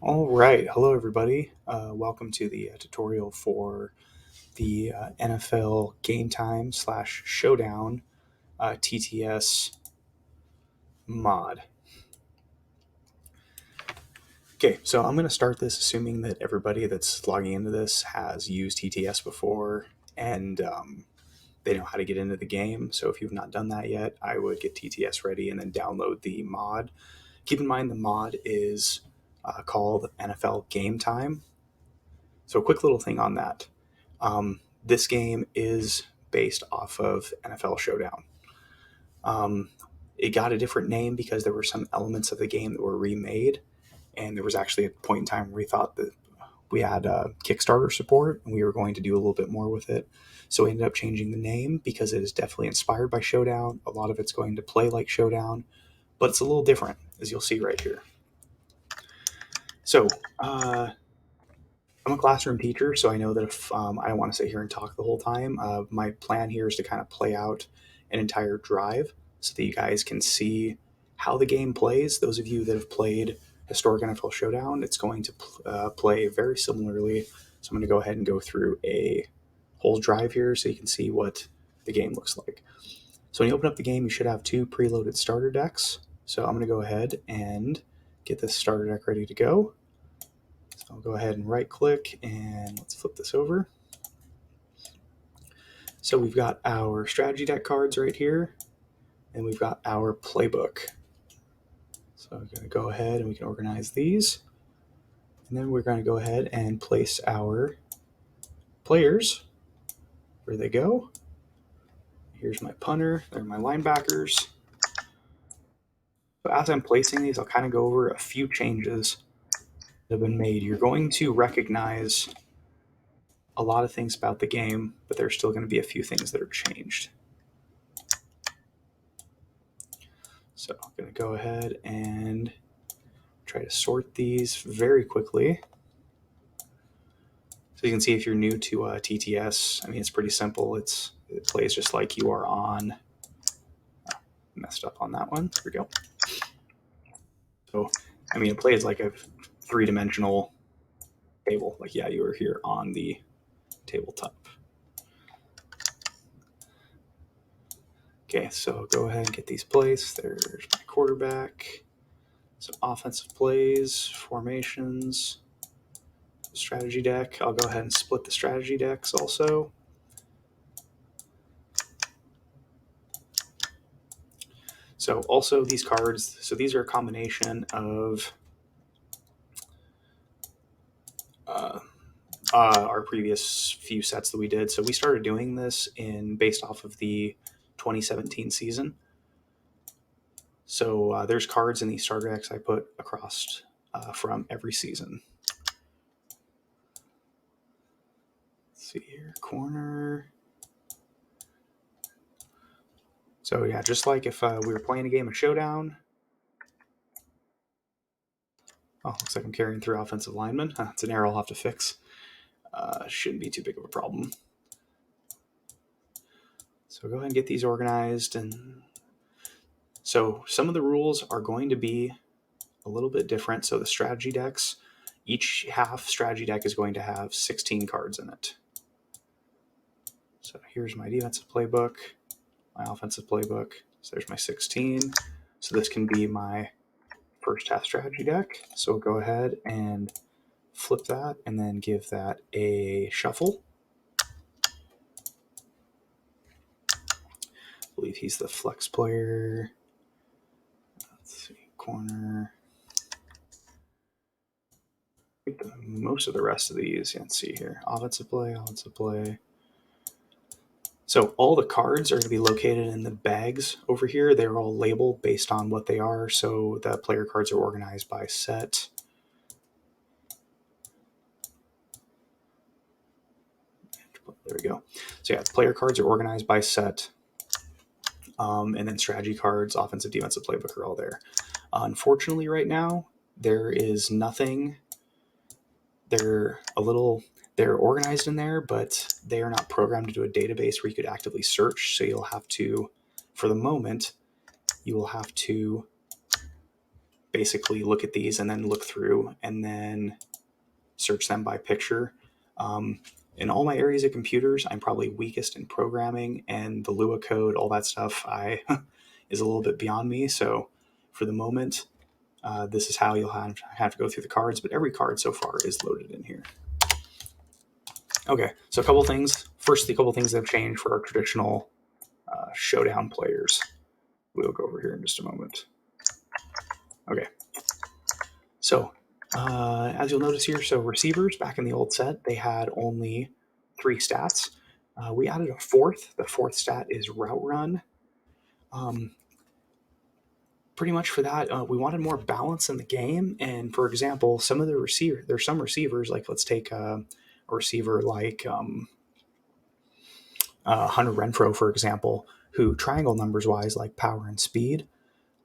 All right. Hello, everybody. Welcome to the tutorial for the NFL Gametime / Showdown TTS mod. Okay, so I'm going to start this assuming that everybody that's logging into this has used TTS before and they know how to get into the game. So if you've not done that yet, I would get TTS ready and then download the mod. Keep in mind the mod is called NFL Gametime. So a quick little thing on that. This game is based off of NFL Showdown. Um, it got a different name because there were some elements of the game that were remade, and there was actually a point in time where we thought that we had Kickstarter support and we were going to do a little bit more with it. So we ended up changing the name because it is definitely inspired by Showdown. A lot of it's going to play like Showdown, but it's a little different, as you'll see right here. So I'm a classroom teacher, so I know that if I don't want to sit here and talk the whole time, my plan here is to kind of play out an entire drive so that you guys can see how the game plays. Those of you that have played Historic NFL Showdown, it's going to play very similarly. So I'm going to go ahead and go through a whole drive here so you can see what the game looks like. So when you open up the game, you should have two preloaded starter decks. So I'm going to go ahead and get this starter deck ready to go. So I'll go ahead and right click and let's flip this over. So we've got our strategy deck cards right here, and we've got our playbook. So I'm going to go ahead and we can organize these. And then we're going to go ahead and place our players where they go. Here's my punter, there are my linebackers. So as I'm placing these, I'll kind of go over a few changes that have been made. You're going to recognize a lot of things about the game, but there's still going to be a few things that are changed. So I'm going to go ahead and try to sort these very quickly. So you can see if you're new to TTS, I mean, it's pretty simple. It plays just like you are on, messed up on that one. There we go. So, I mean, it plays like a three-dimensional table. Like, yeah, you are here on the tabletop. Okay, so go ahead and get these placed. There's my quarterback, some offensive plays, formations, strategy deck. I'll go ahead and split the strategy decks also. So also these cards, so these are a combination of our previous few sets that we did. So we started doing this based off of the 2017 season. So there's cards in these starter decks I put across from every season. Let's see here, corner. So yeah, just like if we were playing a game of Showdown. Oh, looks like I'm carrying through offensive lineman. It's an error I'll have to fix. Shouldn't be too big of a problem. So go ahead and get these organized. And so some of the rules are going to be a little bit different. So the strategy decks, each half strategy deck is going to have 16 cards in it. So here's my defensive playbook, my offensive playbook. So there's my 16. So this can be my first half strategy deck. So we'll go ahead and flip that and then give that a shuffle. I believe he's the flex player. Let's see, corner. I think most of the rest of these, let's see here. Offensive play, offensive play. So all the cards are going to be located in the bags over here. They're all labeled based on what they are. So the player cards are organized by set. There we go. So yeah, player cards are organized by set. And then strategy cards, offensive, defensive playbook are all there. Unfortunately, right now, there is nothing. They're organized in there, but they are not programmed into a database where you could actively search. So you'll have to, for the moment, you will have to basically look at these and then look through and then search them by picture. In all my areas of computers, I'm probably weakest in programming, and the Lua code, all that stuff, I is a little bit beyond me. So for the moment, this is how you'll have to go through the cards, but every card so far is loaded in here. Okay, so a couple things. First, the couple things that have changed for our traditional showdown players. We'll go over here in just a moment. Okay, so as you'll notice here, so receivers back in the old set, they had only 3 stats. We added a fourth. The fourth stat is route run. Pretty much for that, we wanted more balance in the game. And for example, some of the there's some receivers, like let's take a receiver like Hunter Renfro, for example, who triangle numbers wise, like power and speed,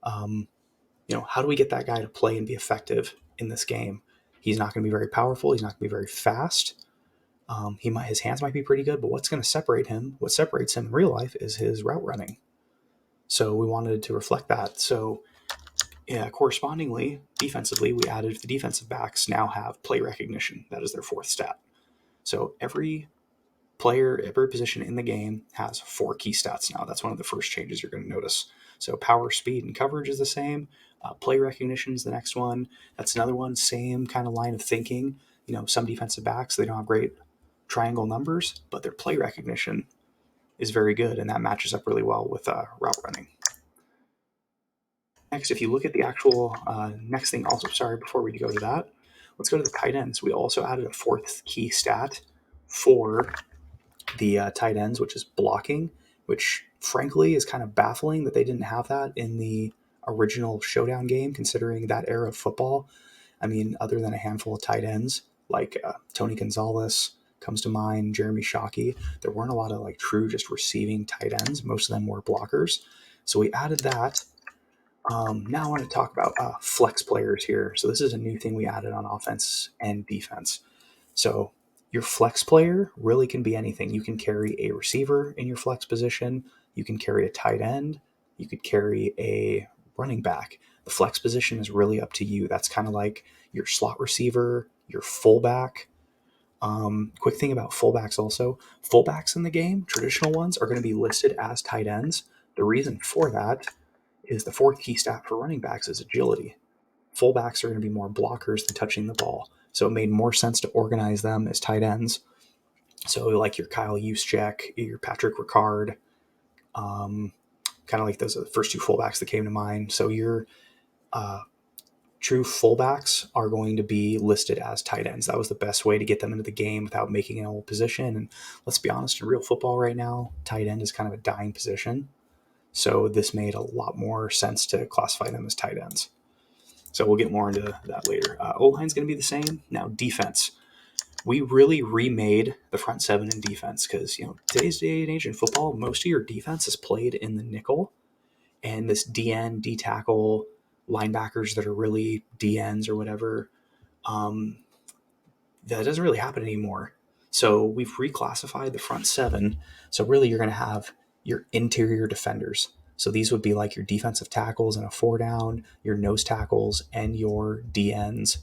how do we get that guy to play and be effective in this game? He's not going to be very powerful. He's not going to be very fast. His hands might be pretty good, but what's going to separate him? What separates him in real life is his route running. So we wanted to reflect that. So yeah, correspondingly, defensively, we added the defensive backs now have play recognition. That is their fourth stat. So every player, every position in the game has 4 key stats now. That's one of the first changes you're going to notice. So power, speed, and coverage is the same. Play recognition is the next one. That's another one, same kind of line of thinking. Some defensive backs, they don't have great triangle numbers, but their play recognition is very good, and that matches up really well with route running. Next, if you look at the actual next thing, also, sorry, before we go to that, let's go to the tight ends. We also added a 4th key stat for the tight ends, which is blocking, which frankly is kind of baffling that they didn't have that in the original Showdown game, considering that era of football. I mean, other than a handful of tight ends, like Tony Gonzalez comes to mind, Jeremy Shockey, there weren't a lot of like true just receiving tight ends. Most of them were blockers. So we added that. Now I want to talk about flex players here. So this is a new thing we added on offense and defense. So your flex player really can be anything. You can carry a receiver in your flex position. You can carry a tight end. You could carry a running back. The flex position is really up to you. That's kind of like your slot receiver, your fullback. Quick thing about fullbacks also. Fullbacks in the game, traditional ones, are going to be listed as tight ends. The reason for that is the 4th key stat for running backs is agility. Fullbacks are going to be more blockers than touching the ball. So it made more sense to organize them as tight ends. So like your Kyle Juszczyk, your Patrick Ricard, kind of like those are the first 2 fullbacks that came to mind. So your true fullbacks are going to be listed as tight ends. That was the best way to get them into the game without making an old position. And let's be honest, in real football right now, tight end is kind of a dying position. So this made a lot more sense to classify them as tight ends. So we'll get more into that later. O-line's going to be the same. Now, defense. We really remade the front 7 in defense because, today's day and age in football, most of your defense is played in the nickel. And this DN, D-tackle, linebackers that are really DNs or whatever, that doesn't really happen anymore. So we've reclassified the front 7. So really you're going to have your interior defenders. So these would be like your defensive tackles in a 4-down, your nose tackles, and your DNs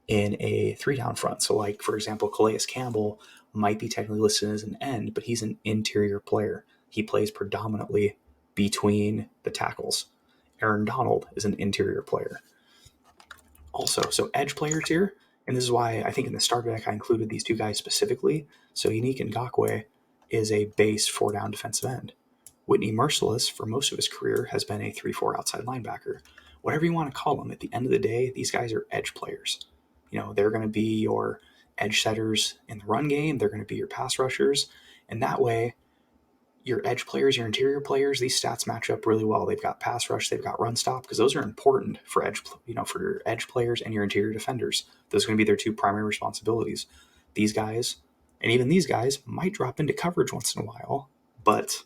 in a 3-down front. So like, for example, Calais Campbell might be technically listed as an end, but he's an interior player. He plays predominantly between the tackles. Aaron Donald is an interior player. Also, so edge players here, and this is why I think in the starter deck I included these 2 guys specifically. So Unique Ngakoue is a base 4-down defensive end. Whitney Merciless, for most of his career, has been a 3-4 outside linebacker. Whatever you want to call them, at the end of the day, these guys are edge players. They're going to be your edge setters in the run game. They're going to be your pass rushers. And that way, your edge players, your interior players, these stats match up really well. They've got pass rush, they've got run stop, because those are important for for your edge players and your interior defenders. Those are going to be their 2 primary responsibilities. These guys, and even these guys, might drop into coverage once in a while, but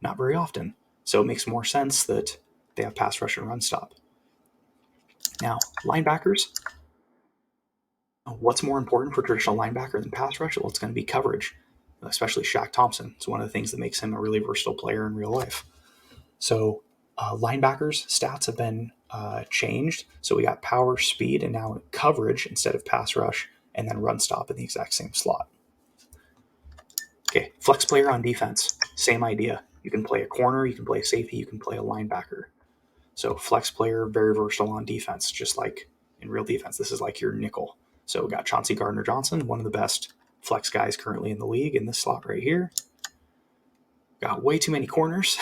not very often. So it makes more sense that they have pass rush and run stop. Now, linebackers. What's more important for traditional linebacker than pass rush? Well, it's going to be coverage, especially Shaq Thompson. It's one of the things that makes him a really versatile player in real life. So Linebackers stats have been changed. So we got power, speed, and now coverage instead of pass rush, and then run stop in the exact same slot. Okay, flex player on defense, same idea. You can play a corner, you can play a safety, you can play a linebacker. So flex player, very versatile on defense, just like in real defense. This is like your nickel. So we got Chauncey Gardner-Johnson, one of the best flex guys currently in the league in this slot right here. Got way too many corners.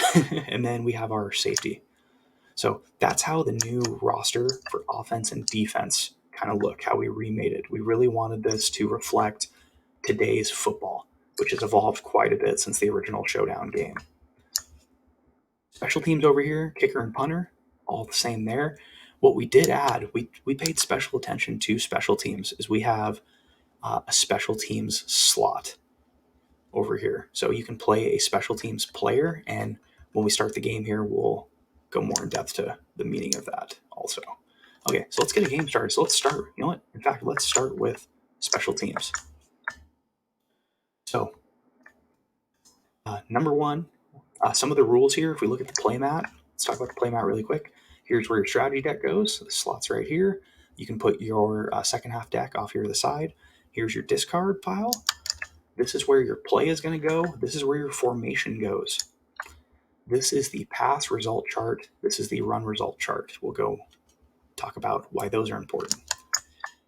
And then we have our safety. So that's how the new roster for offense and defense kind of look, how we remade it. We really wanted this to reflect today's football, which has evolved quite a bit since the original Showdown game. Special teams over here, kicker and punter, all the same there. What we did add, we paid special attention to special teams, is we have a special teams slot over here. So you can play a special teams player, and when we start the game here, we'll go more in depth to the meaning of that also. Okay, so let's get a game started. So let's start. You know what? In fact, let's start with special teams. So, number one, some of the rules here, if we look at the playmat, let's talk about the playmat really quick. Here's where your strategy deck goes. So the slot's right here. You can put your second half deck off here to the side. Here's your discard pile. This is where your play is going to go. This is where your formation goes. This is the pass result chart. This is the run result chart. We'll go talk about why those are important.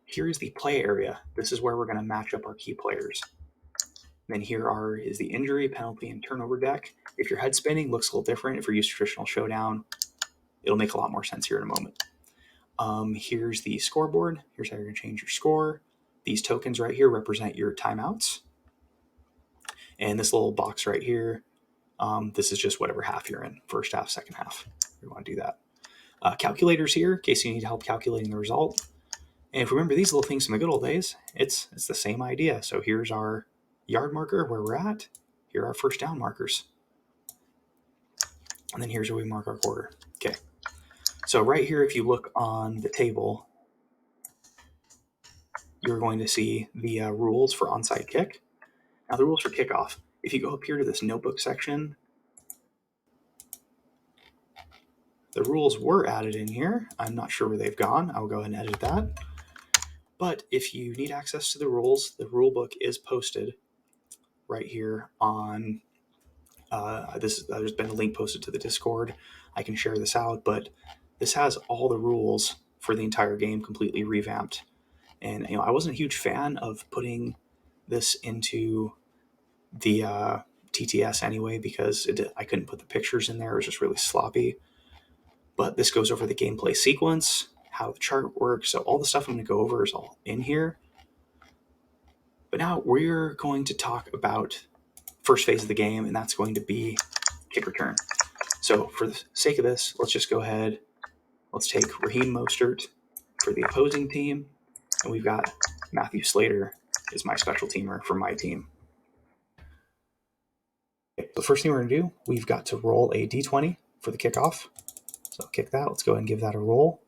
Here's the play area. This is where we're going to match up our key players. Then here is the injury, penalty, and turnover deck. If your head spinning, looks a little different. If we're used to traditional Showdown, it'll make a lot more sense here in a moment. Here's the scoreboard. Here's how you're going to change your score. These tokens right here represent your timeouts. And this little box right here, this is just whatever half you're in, first half, second half. We want to do that. Calculators here, in case you need help calculating the result. And if you remember these little things from the good old days, it's the same idea. So here's our yard marker where we're at. Here are our first down markers. And then here's where we mark our quarter. Okay. So right here, if you look on the table, you're going to see the rules for onside kick. Now the rules for kickoff. If you go up here to this notebook section, the rules were added in here. I'm not sure where they've gone. I'll go ahead and edit that. But if you need access to the rules, the rule book is posted right here on there's been a link posted to the Discord. I can share this out, but this has all the rules for the entire game completely revamped. And I wasn't a huge fan of putting this into the TTS anyway because I couldn't put the pictures in there. It was just really sloppy. But this goes over the gameplay sequence, how the chart works. So all the stuff I'm going to go over is all in here. But now we're going to talk about first phase of the game, and that's going to be kick return. So for the sake of this, let's just go ahead. Let's take Raheem Mostert for the opposing team, and we've got Matthew Slater is my special teamer for my team. Okay, the first thing we're going to do, we've got to roll a d20 for the kickoff. So I'll kick that. Let's go ahead and give that a roll.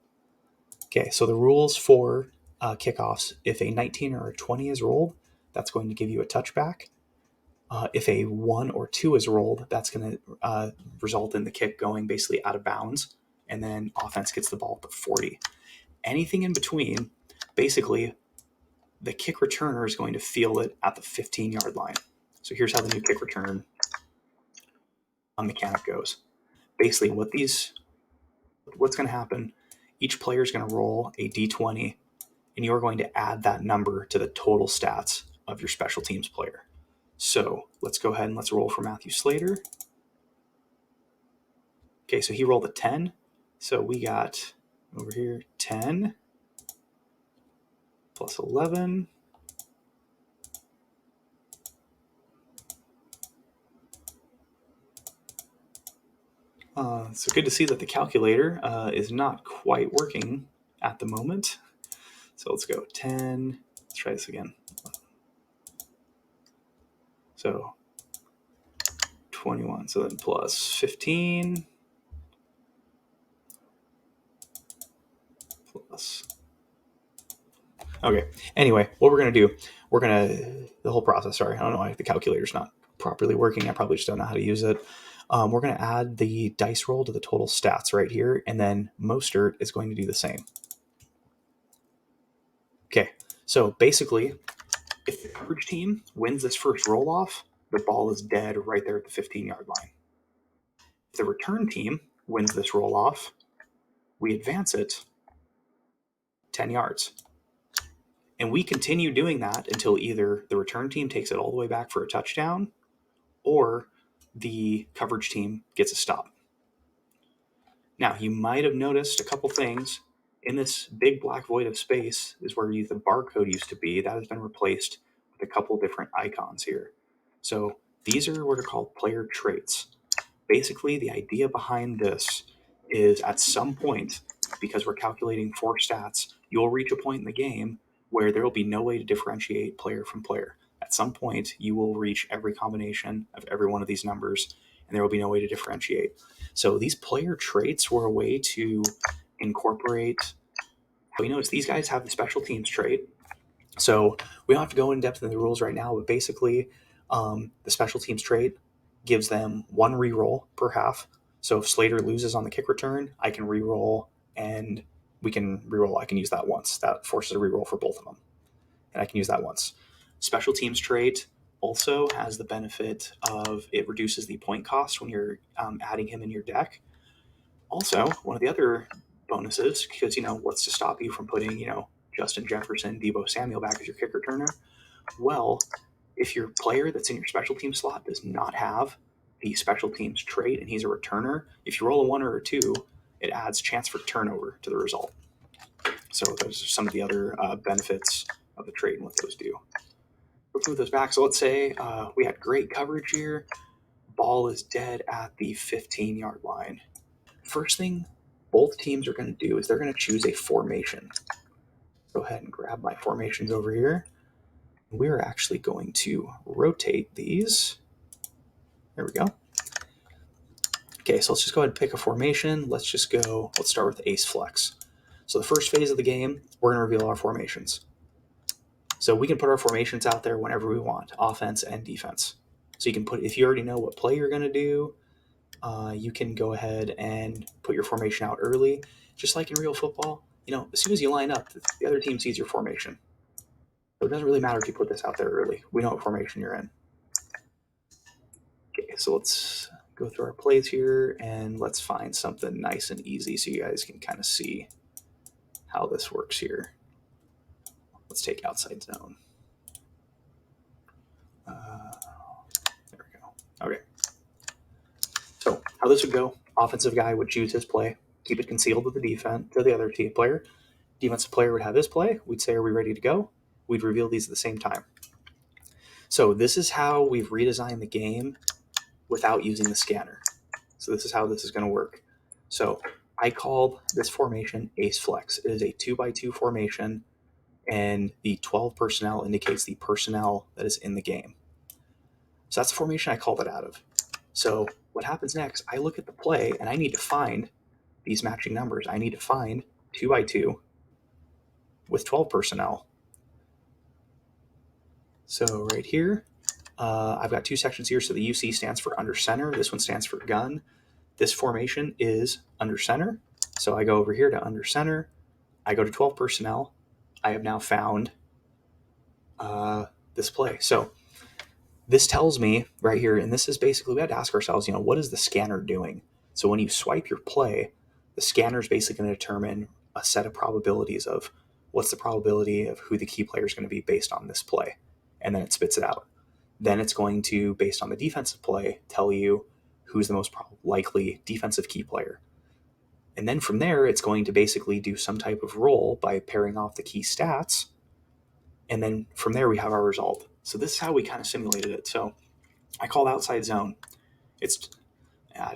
Okay, so the rules for kickoffs, if a 19 or a 20 is rolled, that's going to give you a touchback. If a 1 or 2 is rolled, that's going to result in the kick going basically out of bounds, and then offense gets the ball at the 40. Anything in between, basically, the kick returner is going to field it at the 15-yard line. So here's how the new kick return mechanic goes. Basically, what's going to happen, each player is going to roll a d20, and you're going to add that number to the total stats of your special teams player. So let's go ahead and let's roll for Matthew Slater. Okay, so he rolled a 10. So we got over here 10 plus 11. So good to see that the calculator is not quite working at the moment. So let's go 10. Let's try this again. So 21. So then plus 15 plus. Okay. Anyway, what we're going to do, the whole process, sorry, I don't know why the calculator's not properly working. I probably just don't know how to use it. We're going to add the dice roll to the total stats right here, and then Mostert is going to do the same. Okay, so basically, if the coverage team wins this first roll off, the ball is dead right there at the 15-yard line. If the return team wins this roll off, we advance it 10 yards. And we continue doing that until either the return team takes it all the way back for a touchdown or the coverage team gets a stop. Now, you might have noticed a couple things. In this big black void of space is where the barcode used to be. That has been replaced with a couple different icons here. So these are what are called player traits. Basically, the idea behind this is at some point, because we're calculating 4 stats, you'll reach a point in the game where there will be no way to differentiate player from player. At some point, you will reach every combination of every one of these numbers, and there will be no way to differentiate. So these player traits were a way to incorporate. You notice these guys have the special teams trait. So we don't have to go in depth in the rules right now, but basically, the special teams trait gives them 1 reroll per half. So if Slater loses on the kick return, I can reroll, and we can reroll. I can use that once. That forces a reroll for both of them, and I can use that once. Special teams trait also has the benefit of it reduces the point cost when you're adding him in your deck. Also, one of the other bonuses, because what's to stop you from putting Justin Jefferson, Deebo Samuel back as your kick returner? Well, if your player that's in your special team slot does not have the special teams trait and he's a returner, if you roll a 1 or a 2, it adds chance for turnover to the result. So those are some of the other benefits of the trait and what those do. Let's move those back. So let's say we had great coverage here. Ball is dead at the 15-yard line. First thing both teams are going to do is they're going to choose a formation. Go ahead and grab my formations over here. We're actually going to rotate these. There we go. Okay, so let's just go ahead and pick a formation. Let's start with ace flex. So the first phase of the game, we're going to reveal our formations. So we can put our formations out there whenever we want, offense and defense. So you can put, if you already know what play you're going to do, you can go ahead and put your formation out early. Just like in real football, as soon as you line up, the other team sees your formation. So it doesn't really matter if you put this out there early. We know what formation you're in. Okay, so let's go through our plays here and let's find something nice and easy so you guys can kind of see how this works here. Let's take outside zone. There we go. Okay. So how this would go, offensive guy would choose his play, keep it concealed to the other team player. Defensive player would have his play. We'd say, are we ready to go? We'd reveal these at the same time. So this is how we've redesigned the game without using the scanner. So this is how this is going to work. So I called this formation ace flex. It is a 2x2 formation, and the 12 personnel indicates the personnel that is in the game. So that's the formation I called it out of. So what happens next, I look at the play, and I need to find these matching numbers. I need to find 2x2 with 12 personnel. So right here, I've got 2 sections here. So the UC stands for under center. This one stands for gun. This formation is under center. So I go over here to under center. I go to 12 personnel. I have now found this play. So this tells me right here, and this is basically, we had to ask ourselves, what is the scanner doing? So when you swipe your play, the scanner is basically going to determine a set of probabilities of what's the probability of who the key player is going to be based on this play. And then it spits it out. Then it's going to, based on the defensive play, tell you who's the most likely defensive key player. And then from there, it's going to basically do some type of roll by pairing off the key stats. And then from there, we have our result. So this is how we kind of simulated it. So I called outside zone. It's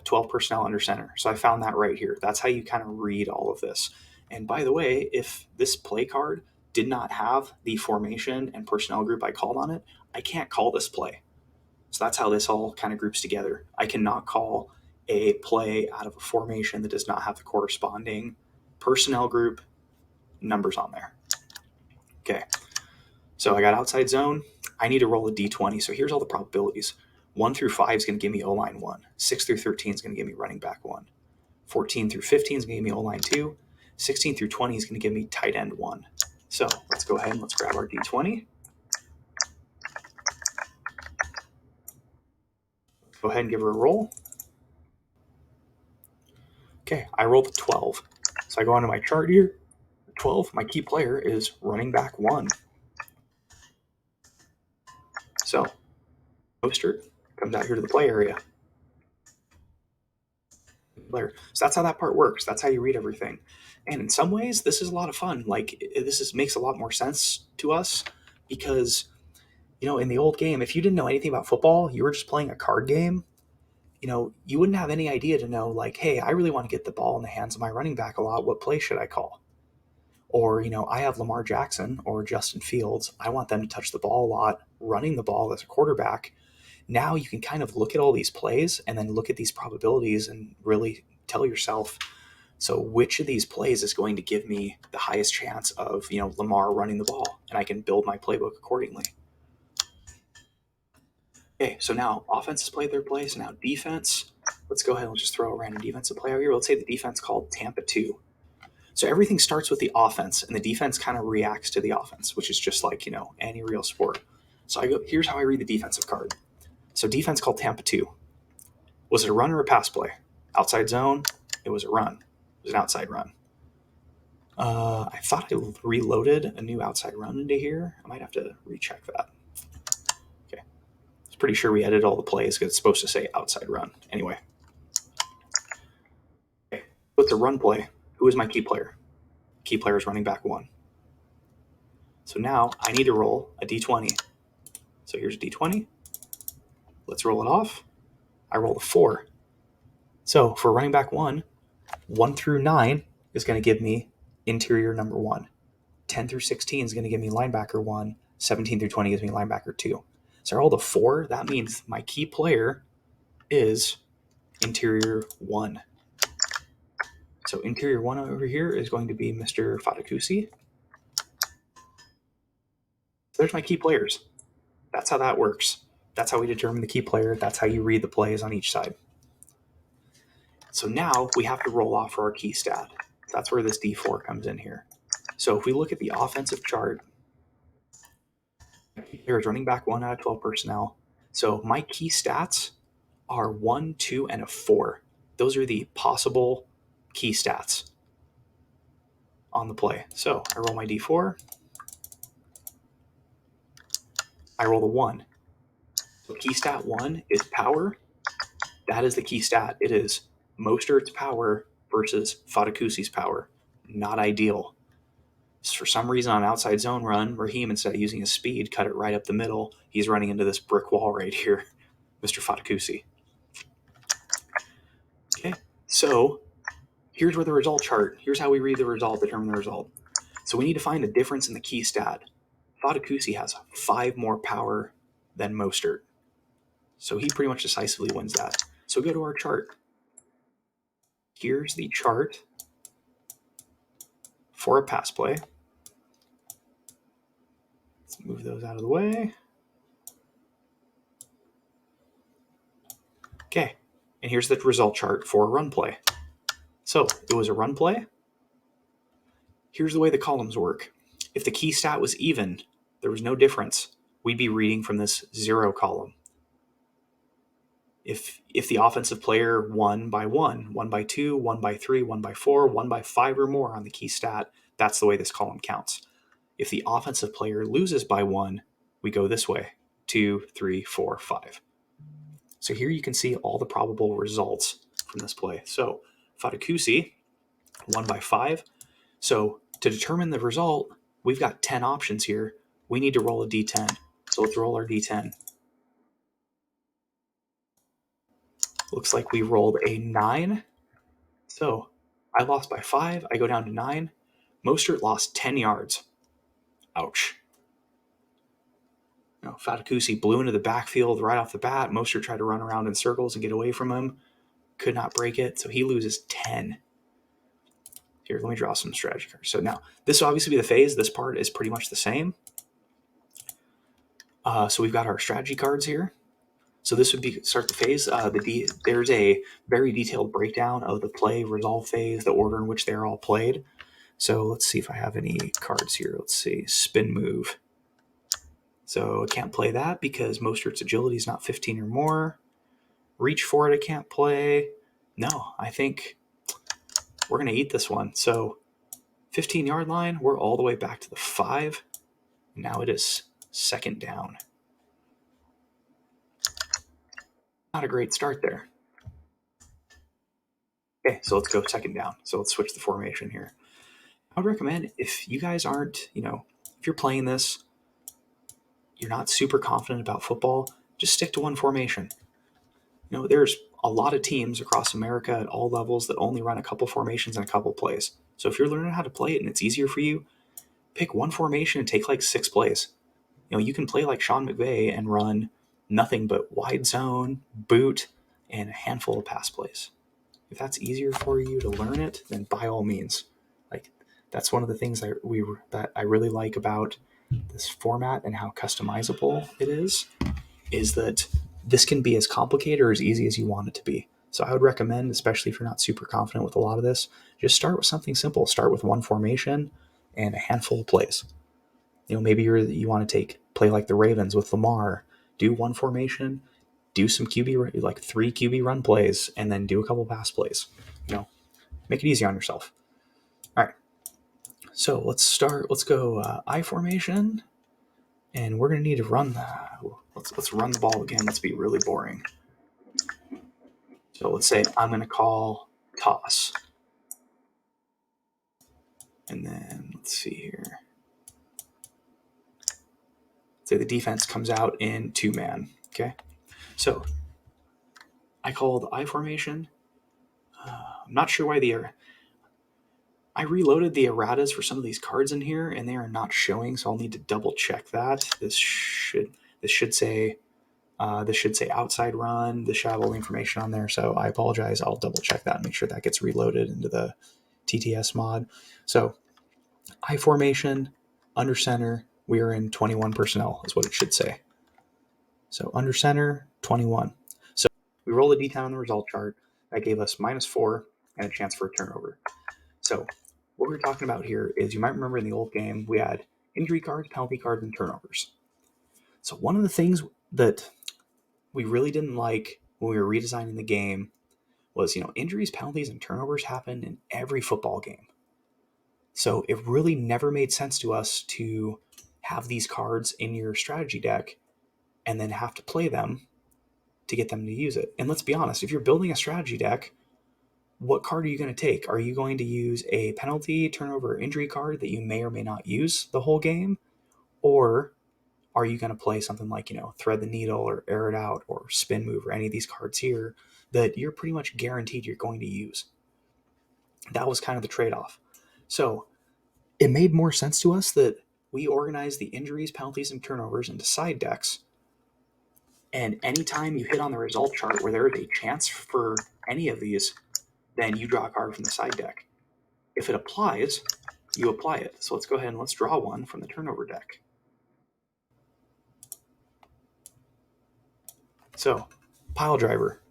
12 personnel under center. So I found that right here. That's how you kind of read all of this. And by the way, if this play card did not have the formation and personnel group I called on it, I can't call this play. So that's how this all kind of groups together. I cannot call a play out of a formation that does not have the corresponding personnel group numbers on there. Okay, so I got outside zone. I need to roll a d20. So here's all the probabilities. 1 through 5 is going to give me O-line 1. 6 through 13 is going to give me running back 1. 14 through 15 is going to give me O-line 2. 16 through 20 is going to give me tight end 1. So let's go ahead and let's grab our D20. Go ahead and give her a roll. Okay, I rolled a 12. So I go onto my chart here. 12, my key player is running back 1. So Mostert comes out here to the play area. So that's how that part works. That's how you read everything. And in some ways, this is a lot of fun. Like, makes a lot more sense to us because, in the old game, if you didn't know anything about football, you were just playing a card game, you wouldn't have any idea to know, like, hey, I really want to get the ball in the hands of my running back a lot. What play should I call? Or, I have Lamar Jackson or Justin Fields. I want them to touch the ball a lot, running the ball as a quarterback. Now you can kind of look at all these plays and then look at these probabilities and really tell yourself, so which of these plays is going to give me the highest chance of, Lamar running the ball? And I can build my playbook accordingly. Okay, so now offense has played their play. So now defense, let's go ahead and just throw a random defensive play out here. Let's say the defense called Tampa 2. So everything starts with the offense, and the defense kind of reacts to the offense, which is just like, any real sport. So here's how I read the defensive card. So defense called Tampa 2. Was it a run or a pass play? Outside zone, it was a run. It was an outside run. I thought I reloaded a new outside run into here. I might have to recheck that. Okay. I was pretty sure we edited all the plays because it's supposed to say outside run. Anyway. Okay. So it's a run play. Who is my key player? Key player is running back 1. So now I need to roll a D20. So here's a D20. Let's roll it off. I roll a 4. So for running back 1, 1 through 9 is going to give me interior number 1. 10 through 16 is going to give me linebacker 1. 17 through 20 gives me linebacker 2. So I rolled a 4. That means my key player is interior 1. So interior 1 over here is going to be Mr. Fatakusi. There's my key players. That's how that works. That's how we determine the key player. That's how you read the plays on each side. So now we have to roll off for our key stat. That's where this D4 comes in here. So if we look at the offensive chart, there's running back 1 out of 12 personnel. So my key stats are 1, 2, and a 4. Those are the possible key stats on the play. So I roll my D4. I roll the 1. So key stat 1 is power. That is the key stat. It is Mostert's power versus Fatakusi's power. Not ideal. For some reason on outside zone run, Raheem, instead of using his speed, cut it right up the middle. He's running into this brick wall right here, Mr. Fatakusi. Okay, so here's where the result chart, here's how we read the result, determine the result. So we need to find a difference in the key stat. Fatakusi has 5 more power than Mostert. So he pretty much decisively wins that. So go to our chart. Here's the chart for a pass play. Let's move those out of the way. Okay, and here's the result chart for a run play. So it was a run play. Here's the way the columns work. If the key stat was even, there was no difference, we'd be reading from this 0 column. If the offensive player won by 1, 1 by 2, 1 by 3, 1 by 4, 1 by 5 or more on the key stat, that's the way this column counts. If the offensive player loses by 1, we go this way, 2, 3, 4, 5. So here you can see all the probable results from this play. So Fatakusi won by 5. So to determine the result, we've got 10 options here. We need to roll a D10. So let's roll our D10. Looks like we rolled a 9. So I lost by 5. I go down to 9. Mostert lost 10 yards. Ouch. Fatakusi blew into the backfield right off the bat. Mostert tried to run around in circles and get away from him. Could not break it. So he loses 10. Here, let me draw some strategy cards. So now, this will obviously be the phase. This part is pretty much the same. So we've got our strategy cards here. So this would be start the phase. There's a very detailed breakdown of the play, resolve phase, the order in which they're all played. So let's see if I have any cards here. Let's see, spin move. So I can't play that because Mostert's agility is not 15 or more. Reach for it, I can't play. No, I think we're going to eat this one. So 15-yard line, we're all the way back to the 5. Now it is second down. Not a great start there. Okay, so let's go second down. So let's switch the formation here. I would recommend, if you guys aren't, if you're playing this, you're not super confident about football, just stick to one formation. There's a lot of teams across America at all levels that only run a couple formations and a couple plays. So if you're learning how to play it and it's easier for you, pick one formation and take like 6 plays. You can play like Sean McVay and run nothing but wide zone, boot, and a handful of pass plays. If that's easier for you to learn it, then by all means. Like, that's one of the things that I really like about this format and how customizable it is that this can be as complicated or as easy as you want it to be. So I would recommend, especially if you're not super confident with a lot of this, just start with something simple. Start with one formation and a handful of plays. Maybe you want to play like the Ravens with Lamar, do one formation, do some QB, like 3 QB run plays, and then do a couple pass plays. Make it easy on yourself. All right. So let's go I formation, and we're going to need to run let's run the ball again. Let's be really boring. So let's say I'm going to call toss. And then let's see here. Say the defense comes out in 2-man. Okay. So I called I formation. I'm not sure why I reloaded the erratas for some of these cards in here, and they are not showing, so I'll need to double check that. This should say outside run. This should have all the information on there, so I apologize. I'll double check that and make sure that gets reloaded into the TTS mod. So I formation, under center, we are in 21 personnel is what it should say. So under center, 21. So we roll the D10 on the result chart. That gave us -4 and a chance for a turnover. So what we're talking about here is, you might remember in the old game, we had injury cards, penalty cards, and turnovers. So one of the things that we really didn't like when we were redesigning the game was, injuries, penalties, and turnovers happen in every football game. So it really never made sense to us to have these cards in your strategy deck and then have to play them to get them to use it. And let's be honest, if you're building a strategy deck, what card are you going to take? Are you going to use a penalty, turnover, injury card that you may or may not use the whole game? Or are you going to play something like, thread the needle or air it out or spin move or any of these cards here that you're pretty much guaranteed you're going to use? That was kind of the trade-off. So it made more sense to us that we organize the injuries, penalties, and turnovers into side decks. And anytime you hit on the result chart where there is a chance for any of these, then you draw a card from the side deck. If it applies, you apply it. So let's go ahead and let's draw one from the turnover deck. So, pile driver.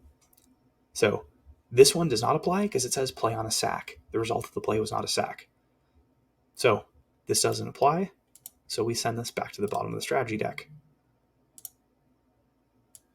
So this one does not apply because it says play on a sack. The result of the play was not a sack. So this doesn't apply. So we send this back to the bottom of the strategy deck.